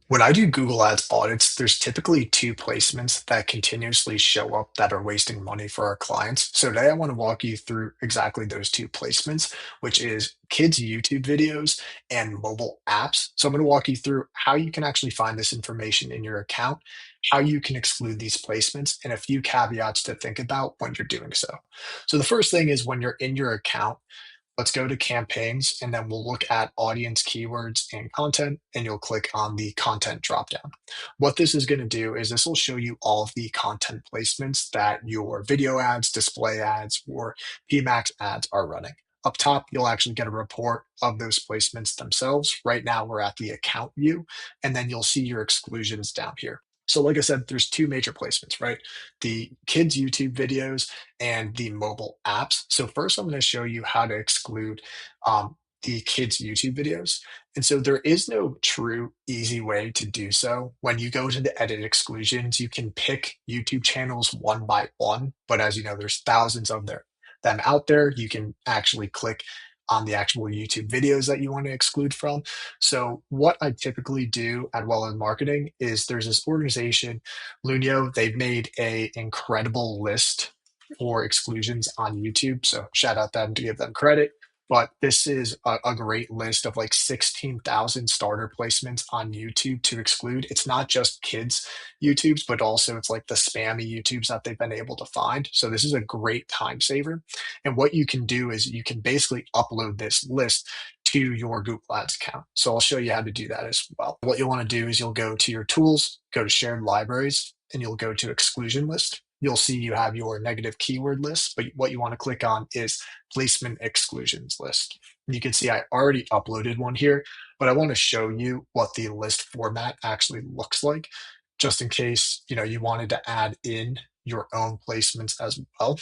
When I do Google Ads audits, there's typically two placements that continuously show up that are wasting money for our clients. So today I want to walk you through exactly those two placements, which is kids' YouTube videos and mobile apps. So I'm going to walk you through how you can actually find this information in your account, how you can exclude these placements, and a few caveats to think about when you're doing so. So the first thing is when you're in your account, let's go to campaigns and then we'll look at audience keywords and content, and you'll click on the content dropdown. What this is going to do is this will show you all of the content placements that your video ads, display ads, or PMax ads are running. Up top, you'll actually get a report of those placements themselves. Right now, we're at the account view, and then you'll see your exclusions down here. So, like I said, there's two major placements, right? The kids' YouTube videos and the mobile apps. So first, I'm going to show you how to exclude the kids' YouTube videos. And so there is no true easy way to do so. When you go to the edit exclusions, you can pick YouTube channels one by one. But as you know, there's thousands of them out there. You can actually click on the actual YouTube videos that you want to exclude from. So what I typically do at Well in Marketing is there's this organization, Lunio. They've made a incredible list for exclusions on YouTube. So shout out them to give them credit. But this is a great list of like 16,000 starter placements on YouTube to exclude. It's not just kids YouTubes, but also it's like the spammy YouTubes that they've been able to find. So this is a great time saver. And what you can do is you can basically upload this list to your Google Ads account. So I'll show you how to do that as well. What you'll want to do is you'll go to your tools, go to shared libraries, and you'll go to exclusion list. You'll see you have your negative keyword list, but what you want to click on is placement exclusions list. And you can see I already uploaded one here, but I want to show you what the list format actually looks like, just in case you wanted to add in your own placements as well.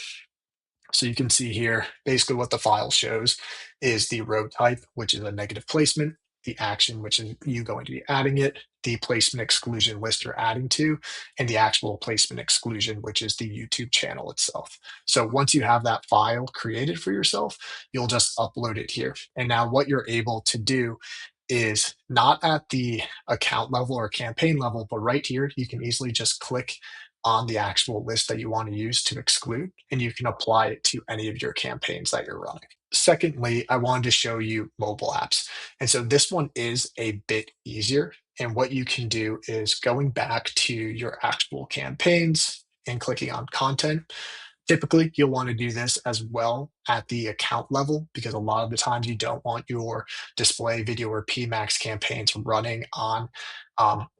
So you can see here, basically what the file shows is the row type, which is a negative placement, the action, which is you going to be adding it, the placement exclusion list you're adding to, and the actual placement exclusion, which is the YouTube channel itself. So once you have that file created for yourself, you'll just upload it here. And now what you're able to do is not at the account level or campaign level, but right here, you can easily just click on the actual list that you want to use to exclude, and you can apply it to any of your campaigns that you're running. Secondly, I wanted to show you mobile apps. And so this one is a bit easier. And what you can do is going back to your actual campaigns and clicking on content. Typically, you'll want to do this as well at the account level because a lot of the times you don't want your display video or PMax campaigns running on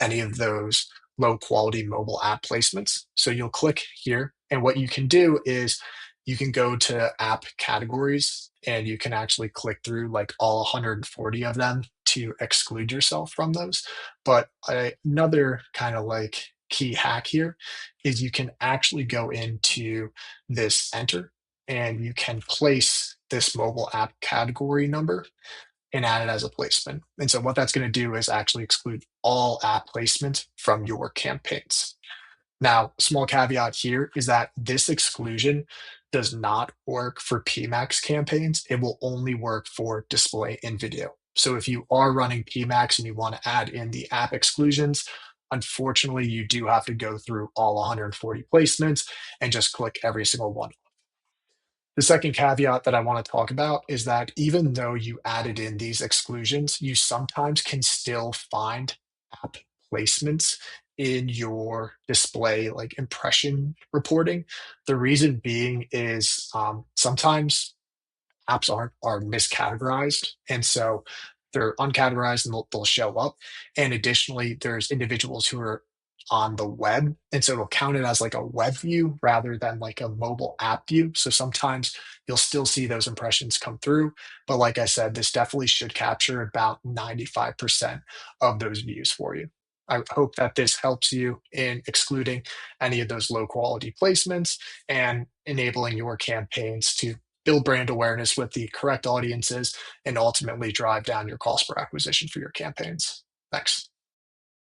any of those low quality mobile app placements. So you'll click here, and what you can do is you can go to app categories and you can actually click through like all 140 of them to exclude yourself from those. But another kind of like key hack here is you can actually go into this enter and you can place this mobile app category number and add it as a placement. And so what that's going to do is actually exclude all app placements from your campaigns. Now, small caveat here is that this exclusion does not work for PMax campaigns. It will only work for display and video. So if you are running PMax and you want to add in the app exclusions, unfortunately, you do have to go through all 140 placements and just click every single one. The second caveat that I want to talk about is that even though you added in these exclusions, you sometimes can still find app placements in your display, like impression reporting. The reason being is sometimes apps are miscategorized, and so they're uncategorized and they'll show up. And additionally, there's individuals who are on the web, and so it'll count it as like a web view rather than like a mobile app view. So sometimes you'll still see those impressions come through, but like I said, this definitely should capture about 95% of those views for you. I hope that this helps you in excluding any of those low quality placements and enabling your campaigns to build brand awareness with the correct audiences and ultimately drive down your cost per acquisition for your campaigns. Thanks.